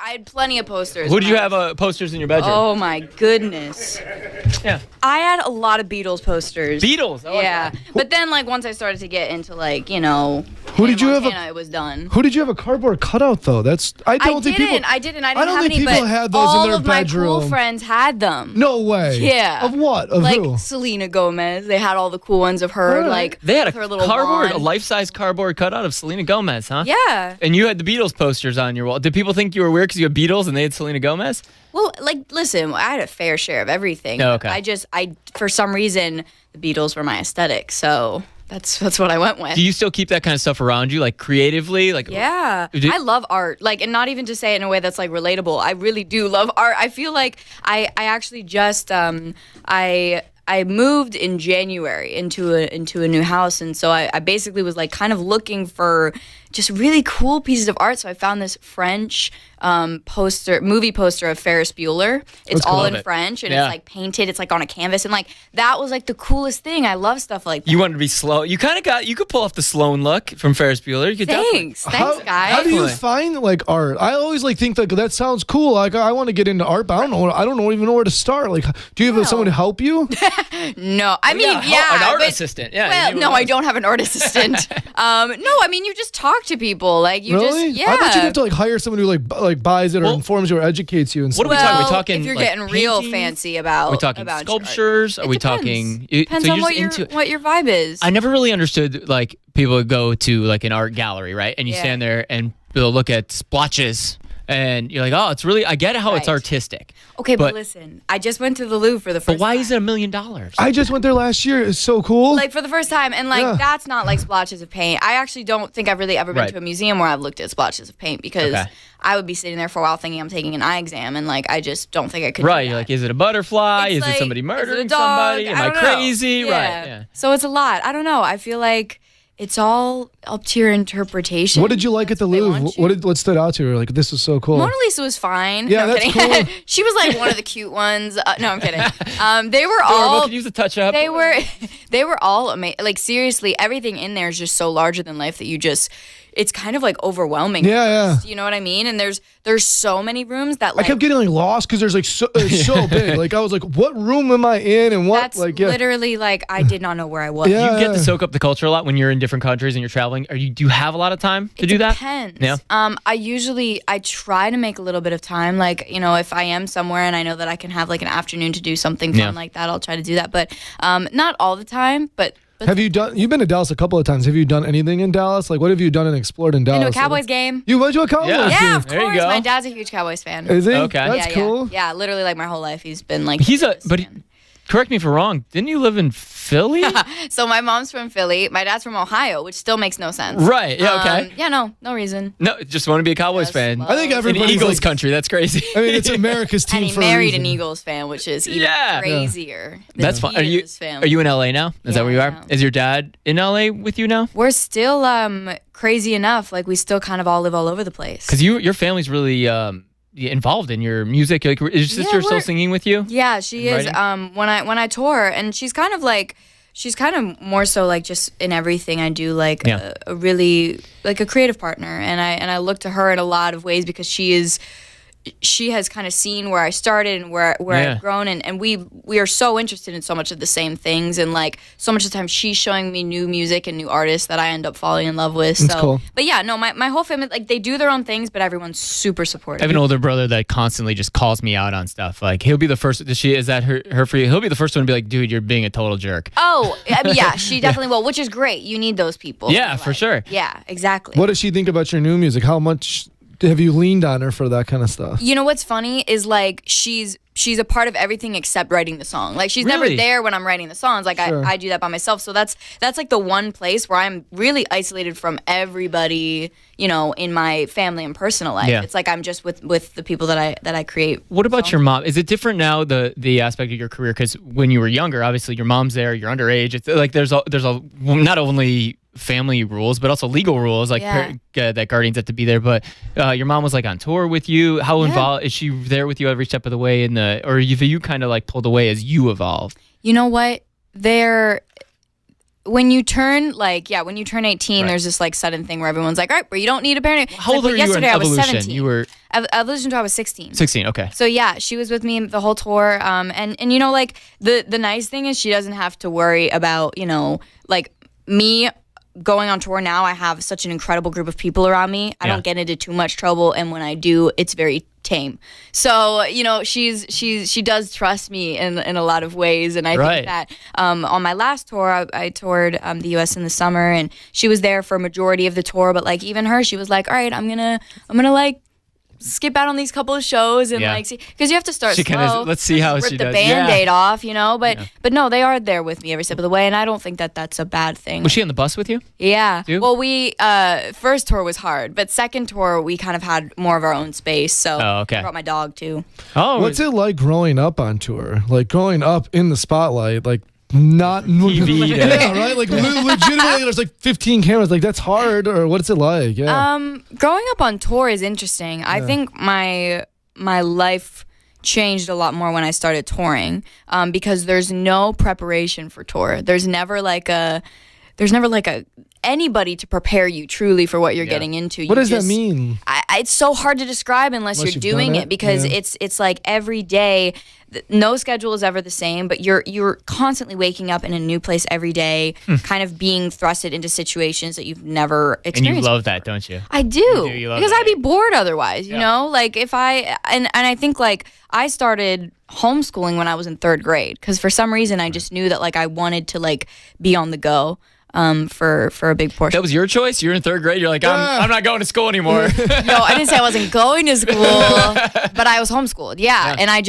I had plenty of posters. Who did you have posters in your bedroom? Oh my goodness. Yeah. I had a lot of Beatles posters. Beatles. I like Yeah. But then like once I started to get into like, you know, Who did you have Montana, it was done. Who did you have a cardboard cutout though? I don't think people. I didn't I don't have think any, people but had those in all their of my bedroom. cool friends had them. No way. Yeah. Of what? Of like who? Selena Gomez. They had all the cool ones of her, All right. like They had with her a little cardboard, a wand. life-size cardboard cutout of Selena Gomez, huh? Yeah. And you had the Beatles posters on your wall. Did people think you were weird because you had Beatles and they had Selena Gomez? Well, like, listen, I had a fair share of everything. Oh, okay. I for some reason, the Beatles were my aesthetic, so that's what I went with. Do you still keep that kind of stuff around you, like creatively? Like, Yeah, I love art. Like, and not even to say it in a way that's like relatable. I really do love art. I feel like I actually just I moved in January into a new house, and so I basically was like kind of looking for just really cool pieces of art. So I found this French movie poster of Ferris Bueller. It's all in French, and it's like painted. It's like on a canvas, and like that was like the coolest thing. I love stuff like that. you wanted to be slow. You kind of you could pull off the Sloan look from Ferris Bueller. You could Thanks, guys. How do you find like art? I always like think like that sounds cool. Like I want to get into art, but I don't even know where to start. Like, do you have someone to help you? No, I mean, an art but- assistant. Yeah. Well, no, I don't have an art assistant. No, I mean, you just talk to people. Like, you Really? just, yeah. I thought you'd have to like hire someone who like buys it or informs you or educates you and stuff. What are we talking? Well, We're talking if you're like, getting real paintings? fancy about Are we talking about sculptures? art. Are we It depends. talking? Depends so on you're just what your vibe is. I never really understood like people would go to like an art gallery, right? And you stand there and they'll look at splotches. And you're like, oh, it's really, I get how it's artistic. Okay, but listen, I just went to the Louvre for the first time. But why is it $1 million? I just went there last year. It's so cool. Like for the first time, and like that's not like splotches of paint. I actually don't think I've really ever been to a museum where I've looked at splotches of paint because I would be sitting there for a while thinking I'm taking an eye exam, and like I just don't think I could. Right, you're like, is it a butterfly? It's is like, it somebody murdering is it a dog? somebody? Am I I don't know. crazy? Yeah. Right. Yeah. So it's a lot. I don't know. I feel like it's all up to your interpretation. What did you like at the Louvre? What stood out to you? Like, this is so cool. Mona Lisa was fine. Yeah, no, I'm that's kidding. cool. She was like one of the cute ones. No, I'm kidding. They were Adorable. all. Could use a touch up. They were all amazing. Like seriously, everything in there is just so larger than life that you just. It's kind of like overwhelming. Yeah. You know what I mean? And there's so many rooms that like I kept getting like lost because there's like it's so big. Like I was like, what room am I in and what? that's like literally like I did not know where I was. Yeah. You get to soak up the culture a lot when you're in different countries and you're traveling. Do you have a lot of time to do that? Depends. Yeah. I try to make a little bit of time. Like, you know, if I am somewhere and I know that I can have like an afternoon to do something fun like that, I'll try to do that. But not all the time. But you've been to Dallas a couple of times. Have you done anything in Dallas? Like, what have you done and explored in Dallas? Into a Cowboys game. You went to a Cowboys game? Yeah, of There you course. go. My dad's a huge Cowboys fan. Is he? Okay. That's cool. Yeah, literally like my whole life he's been like. Correct me if I'm wrong. Didn't you live in Philly? So my mom's from Philly. My dad's from Ohio, which still makes no sense. Right. Yeah. Okay. Yeah. No reason. No, just want to be a Cowboys fan. I think In everybody's Eagles like, country. That's crazy. I mean, it's America's team And he for a married reason. an Eagles fan, which is even crazier. than That's fun. Are you his family. Are you in LA now? Is that where you are? Yeah. Is your dad in LA with you now? We're still crazy enough. Like we still kind of all live all over the place. Because your family's really involved in your music. Like, is your sister still singing with you? Yeah, she is. Writing? When I tour, and she's kind of more so like just in everything I do, like a really like a creative partner, and I look to her in a lot of ways because she has kind of seen where I started and where I've grown, and we are so interested in so much of the same things, and like so much of the time she's showing me new music and new artists that I end up falling in love with. That's so cool. But yeah, no, my whole family, like they do their own things, but everyone's super supportive. I have an older brother that constantly just calls me out on stuff. Like he'll be the first. Is that her for you? He'll be the first one to be like, "Dude, you're being a total jerk." Oh, I mean, yeah, she definitely will, which is great. You need those people. in Yeah, your for life. sure. Yeah, exactly. What does she think about your new music? How much have you leaned on her for that kind of stuff? You know what's funny is like she's a part of everything except writing the song. Like she's Really? never there when I'm writing the songs. Like Sure. I do that by myself. So that's like the one place where I'm really isolated from everybody, you know, in my family and personal life. Yeah. It's like I'm just with the people that I create. What about your mom? Is it different now, the aspect of your career? Because when you were younger, obviously your mom's there, you're underage. It's like there's a not only family rules but also legal rules like that guardians have to be there. But your mom was like on tour with you. How involved is she there with you every step of the way or you kind of like pulled away as you evolved? You know what? when you turn 18, there's this like sudden thing where everyone's like, all right, but you don't need a parent. How old were you yesterday in I was Evolution? 17. You were Evolution 2, I was 16. 16, okay. So yeah, she was with me the whole tour. And you know, like the nice thing is she doesn't have to worry about, you know, like me going on tour now. I have such an incredible group of people around me. I don't get into too much trouble, and when I do, it's very tame. So, you know, she does trust me in a lot of ways, and I think that on my last tour, I toured the U.S. in the summer, and she was there for a majority of the tour. But like even her, she was like, "All right, I'm gonna like skip out on these couple of shows and like see," because you have to start slow. Let's see how rip she the does. Band-Aid off, you know. But no, they are there with me every step of the way, and I don't think that that's a bad thing. Was she on the bus with you? Yeah. Too? Well, we first tour was hard, but second tour we kind of had more of our own space. So I brought my dog too. Oh, what's it like growing up on tour? Like growing up in the spotlight, like not TV. Yeah, right. Like legitimately, there's like 15 cameras. Like that's hard. Or what's it like? Yeah. Growing up on tour is interesting. I think my life changed a lot more when I started touring, because there's no preparation for tour. There's never like anybody to prepare you truly for what you're getting into. What does that mean? It's so hard to describe unless you're doing it, because it's like every day. No schedule is ever the same, but you're constantly waking up in a new place every day, kind of being thrusted into situations that you've never experienced. And you love that, don't you? I do, You love because that. I'd be bored otherwise. You know, like if I and I think like I started homeschooling when I was in 3rd grade, because for some reason I just knew that like I wanted to like be on the go. For a big portion. That was your choice? You're in 3rd grade. You're like, I'm not going to school anymore. No, I didn't say I wasn't going to school, but I was homeschooled. Yeah. And I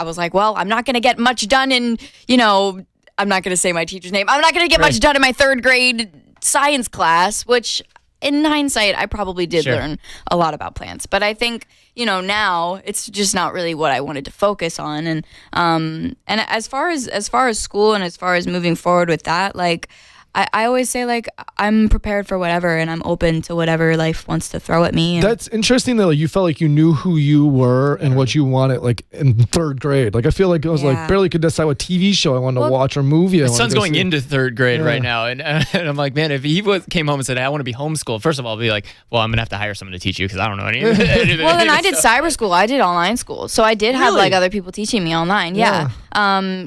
was like, well, I'm not going to get much done in, you know, I'm not going to say my teacher's name. I'm not going to get much done in my 3rd grade science class, which in hindsight, I probably did learn a lot about plants. But I think, you know, now it's just not really what I wanted to focus on. And as far as school and as far as moving forward with that, like, I always say, like, I'm prepared for whatever, and I'm open to whatever life wants to throw at me. That's interesting that like, you felt like you knew who you were and what you wanted, like, in 3rd grade. Like, I feel like I was, like, barely could decide what TV show I wanted to watch or movie I wanted to My son's going see. into 3rd grade right now, and I'm like, man, if he came home and said, hey, I want to be homeschooled, first of all, I'll be like, well, I'm going to have to hire someone to teach you because I don't know anything. Well, then I did cyber school. I did online school. So I did have, like, other people teaching me online. Yeah.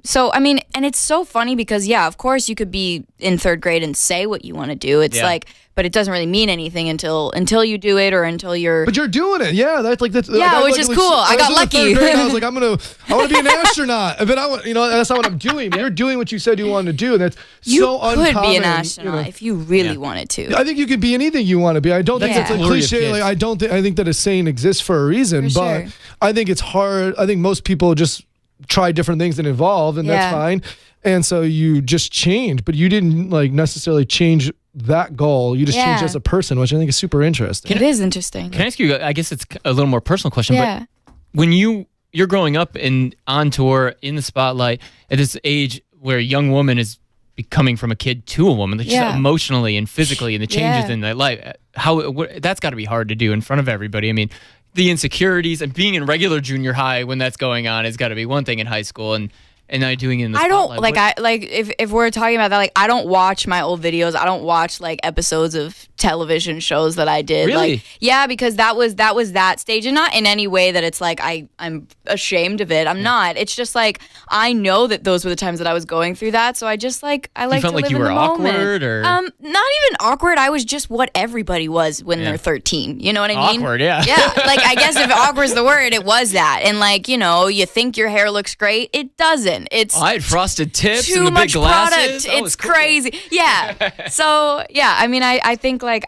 So, I mean, and it's so funny because, yeah, of course you could be in 3rd grade and say what you want to do. It's like, but it doesn't really mean anything until you do it or until you're. But you're doing it, that's like that's. Yeah, like, which is cool. I got lucky. I was like, I want to be an astronaut, but that's not what I'm doing. You're doing what you said you wanted to do, and that's so uncommon. You could be an astronaut if you really wanted to. I think you could be anything you want to be. I don't think that's a cliche. Like I think that a saying exists for a reason, but I think it's hard. I think most people just try different things and evolve, and that's fine. And so you just change, but you didn't like necessarily change that goal. You just changed as a person, which I think is super interesting. It is interesting. Can I ask you, I guess it's a little more personal question, but when you're growing up and on tour in the spotlight at this age where a young woman is becoming from a kid to a woman, like just emotionally and physically, and the changes in their life, that's got to be hard to do in front of everybody. I mean, the insecurities and being in regular junior high when that's going on has got to be one thing in high school, and not doing it in the spotlight. I don't if we're talking about that, like I don't watch my old videos. I don't watch like episodes of television shows that I did. Really? Like, yeah, because that was that stage, and not in any way that it's like I'm ashamed of it. I'm not. It's just like I know that those were the times that I was going through that, so I just like I like you felt to like live you in were the awkward, moment. or not even awkward. I was just what everybody was when they're 13. You know what I mean? Awkward, yeah. Yeah, like I guess if awkward is the word, it was that. And like, you know, you think your hair looks great, it doesn't. It's I had frosted tips too and the much big glasses. product. That was It's cool. crazy. Yeah. So yeah, I mean, I think like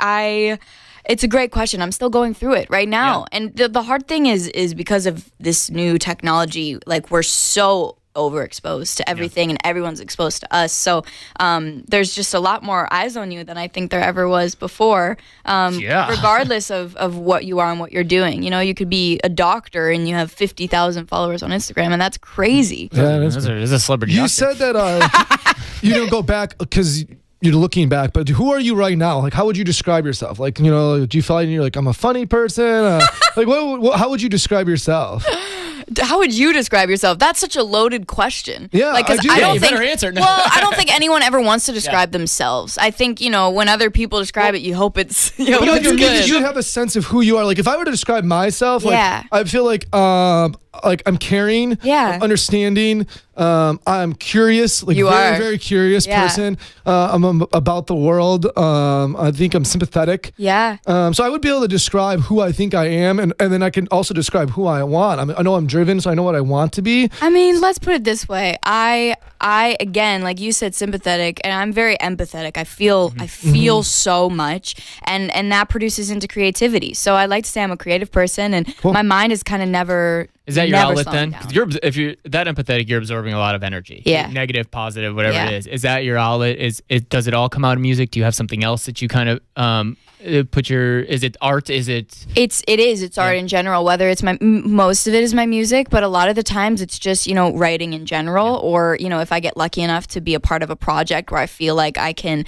it's a great question. I'm still going through it right now. And the hard thing is because of this new technology, like we're so overexposed to everything and everyone's exposed to us. So there's just a lot more eyes on you than I think there ever was before, regardless of what you are and what you're doing. You know, you could be a doctor and you have 50,000 followers on Instagram, and that's crazy. Yeah, There's a celebrity You doctor. said that you don't go back because you're looking back, but who are you right now? Like, how would you describe yourself? Like, you know, do you feel like you're like, I'm a funny person? Like, how would you describe yourself? How would you describe yourself? That's such a loaded question. Yeah, like, I do. I don't you think. better answer. No. Well, I don't think anyone ever wants to describe themselves. I think when other people describe it, you hope it's But it's you good. should have a sense of who you are. Like if I were to describe myself, Yeah. I feel like I'm caring, Yeah. I'm understanding, I'm curious, like You very, are. very curious Yeah. person. I'm about the world. I think I'm sympathetic. Yeah. So I would be able to describe who I think I am, and then I can also describe who I want. I know I'm driven, so I know what I want to be. I mean, let's put it this way. I again, like you said, sympathetic, and I'm very empathetic. I feel so much, and that produces into creativity. So I like to say I'm a creative person, and my mind is kind of never. Is that your never outlet slowing then? down. 'Cause if you're that empathetic, you're absorbing a lot of energy. Yeah. Negative, positive, whatever Yeah. it is. Is that your outlet? Does it all come out of music? Do you have something else that you kind of is it art? Is it? It's art in general, whether it's most of it is my music, but a lot of the times it's just, writing in general, or, if I get lucky enough to be a part of a project where I feel like I can,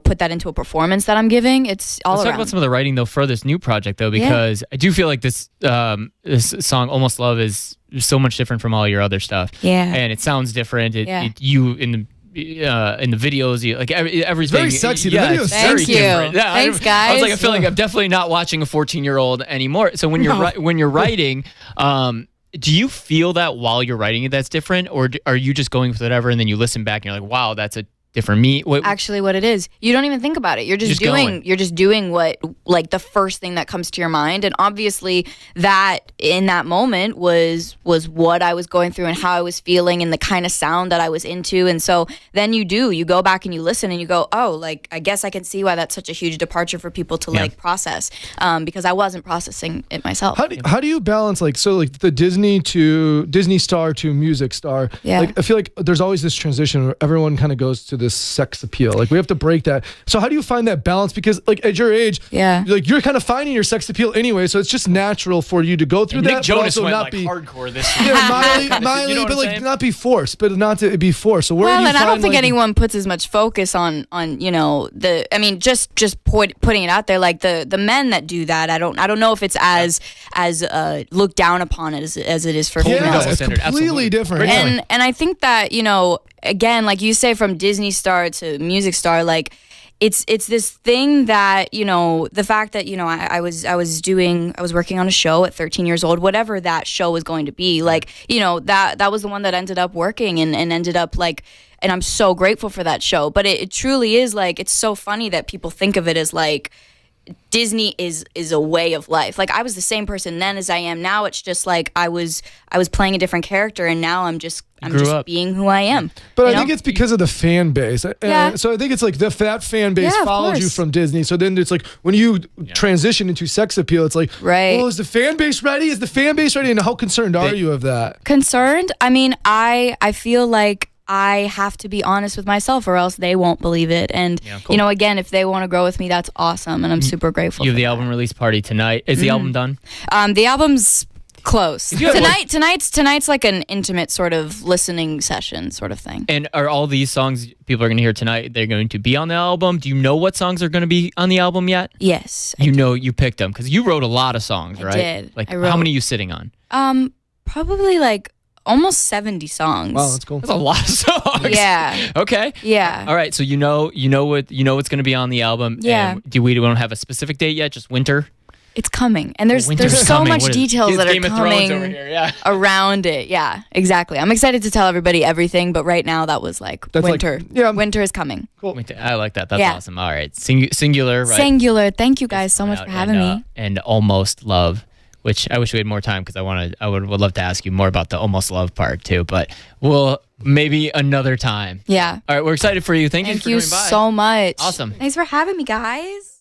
put that into a performance that I'm giving, it's all Let's around. talk about some of the writing though for this new project though, because I do feel like this song "Almost Love" is so much different from all your other stuff. Yeah. And it sounds different. You in the videos, everything. It's very sexy. The Yeah, video it's is very Thank you. different. Yeah, Thanks, I guys. was like, I feel like I'm definitely not watching a 14-year-old anymore. So when you're writing, do you feel that while you're writing it that's different, or are you just going with whatever and then you listen back and you're like, wow, that's a different me? Actually, what it is, you don't even think about it. You're just doing what, like, the first thing that comes to your mind, and obviously that in that moment was what I was going through and how I was feeling and the kind of sound that I was into. And so then you go back and you listen and you go, oh, like, I guess I can see why that's such a huge departure for people to like process, because I wasn't processing it myself. How do you balance the Disney star to music star? Yeah. Like I feel like there's always this transition where everyone kind of goes to this sex appeal. Like we have to break that. So how do you find that balance? Because like at your age, you're kind of finding your sex appeal anyway. So it's just natural for you to go through that. Nick Jonas but also went not like be hardcore this. Miley, You know what but I'm like saying? not be forced, but not to be forced. So where do you and find, I don't think like, anyone puts as much focus on just putting it out there, like the men that do that. I don't know if it's as looked down upon as it is for females. Yeah, it's standard. completely Absolutely. different. Great And I think that, again, like you say, from Disney star to music star, like it's this thing that, the fact that, I was working on a show at 13 years old, whatever that show was going to be, like, that was the one that ended up working and ended up like, and I'm so grateful for that show. But it truly is like, it's so funny that people think of it as like, Disney is a way of life. Like I was the same person then as I am now. It's just like I was playing a different character, and now I'm just being who I am. But I think it's because of the fan base. Yeah. So I think it's like that fan base Yeah, of follows you course. from Disney. So then it's like when you transition into sex appeal, it's like, Right. well, is the fan base ready? Is the fan base ready? And how concerned are you of that? Concerned? I mean, I feel like I have to be honest with myself, or else they won't believe it. And again, if they want to grow with me, that's awesome, and I'm super grateful. You have for the that. album release party tonight. Is the album done? The album's close. you have Tonight's like an intimate sort of listening session sort of thing. And are all these songs people are going to hear tonight, they're going to be on the album? Do you know what songs are going to be on the album yet? Yes. You picked them because you wrote a lot of songs, right? did. Like I wrote- how many are you sitting on? Probably like almost 70 songs. Wow, that's cool. That's a lot of songs. Yeah. Okay. Yeah. All right. So you know what's going to be on the album. Yeah. And we don't have a specific date yet. Just winter. It's coming, and there's Winter's so coming. much What is- details that are Game of Thrones coming over here. Yeah. around it. Yeah, exactly. I'm excited to tell everybody everything, but right now that was like That's like- winter. yeah. Winter is coming. Winter. I like that. That's Yeah. awesome. All right. Singular. Right. Singular. Thank you guys so much out for having me. And Almost Love, which I wish we had more time because I would love to ask you more about the Almost Love part too, but we'll maybe another time. Yeah. All right, we're excited for you. Thank you Thank for you coming by. so much. Awesome. Thanks for having me, guys.